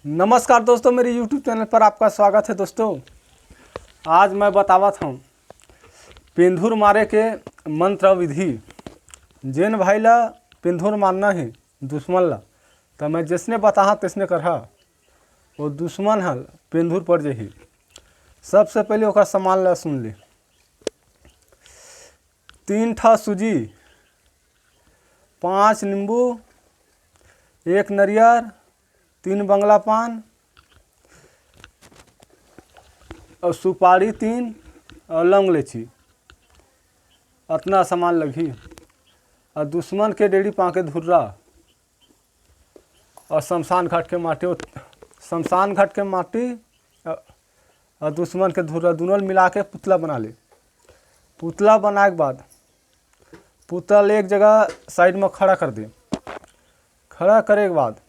नमस्कार दोस्तों, मेरे YouTube चैनल पर आपका स्वागत है। दोस्तों आज मैं बतावत हूँ पिंधुर मारे के मंत्र विधि। जेन भाई ला पिंधुर मारना है दुश्मन ला, तो मैं जिसने बताहा तिसने करहा वो दुश्मन हल पिंधुर पड़ जही। सबसे पहले ओका सामान ला सुन ले। 3 ठा सूजी, 5 नींबू, 1 नरियर, 3 बंगला पान और सुपारी 3 और लौंग लेची। इतना सामान लगी। और दुश्मन के डेढ़ी पाँके धुर्रा और शमशान घाट के माटी और दुश्मन के धुर्रा दोनों मिला के पुतला बना ले। पुतला बनाए के बाद पुतला एक जगह साइड में खड़ा कर दे। खड़ा करे के बाद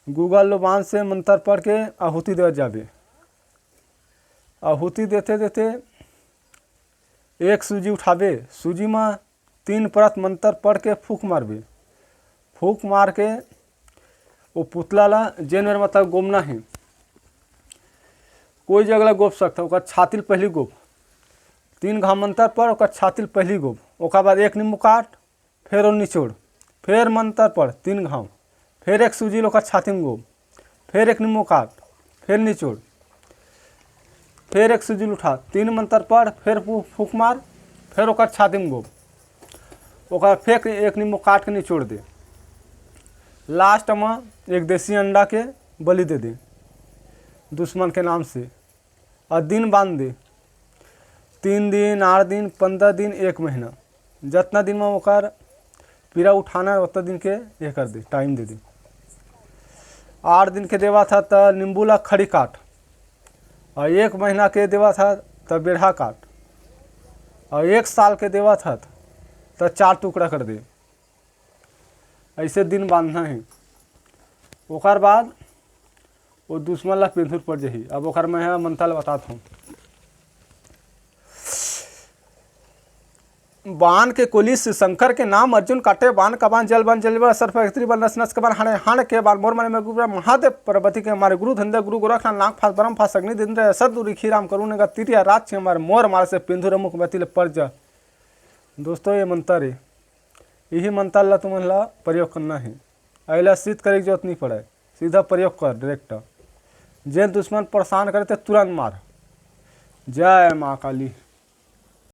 गूगल लोबान से मंत्र पढ़ के आहुति दे जाबे। आहुति देते देते एक सूजी उठाबे। सूजी में 3 परत मंत्र पढ़ के फूक मारबे। फूक मार के वो पुतला ला जेन मेरे मतलब गोमना है, कोई जगह गोप सकता है। छातिल पहली गोप 3 घाव मंत्र पढ़, ओकर छातिल पहली गोप। ओकर बाद 1 नींबू काट, फिर वो निचोड़, फिर मंत्र पढ़ 3 घाव, फिर 1 सूजी ओकर छाती में गोप, फिर 1 नींबू काट, फिर निचोड़, फिर 1 सूजी उठा, 3 मंत्र पढ़, फिर फूक मार, फिर ओकर छाती में गोप, ओकर फेंक 1 नींबू काट के निचोड़ दे। लास्ट में 1 देसी अंडा के बलि दे दे दुश्मन के नाम से। और दिन बांध दे, 3 दिन, 8 दिन, 15 दिन, 1 महीना, जितना दिन में ओकर पीरा उठाना है उतना दिन के ये कर दे, टाइम दे दे। 8 दिन के देवा था तो नींबू ला खड़ी काट, और 1 महीना के देवा था तो बेढ़ा काट, और 1 साल के देवा था तो 4 टुकड़ा कर दे। ऐसे दिन बांधना है। ओकर बाद वो दुश्मन ला पिंधुर पड़ जही। अब ओकर मैं मंत्र बताता हूँ। बाण के कुलिस शंकर के नाम अर्जुन काटे, बाण कबान जल बन जल सर फैक्ट्री बन नस नस कबान हाणे हाण के बार मोर मने में गुरु महादेव पार्वती के हमारे गुरु धंधे गुरु गोरखनाथ नाग फास ब्रह्म फास अग्नि इंद्र सदुरी खीराम करुण का तिरिया रात हमारे मोर मार से पिंधुर मुख बतिल पड़ जा। दोस्तों ये मंत्र है, यही मंत्र ला तुम ला प्रयोग करना है। अला सीध करे की जरूरत नहीं पड़े, सीधा प्रयोग कर डायरेक्ट। जे दुश्मन परेशान करे तो तुरंत मार। जय माँ काली।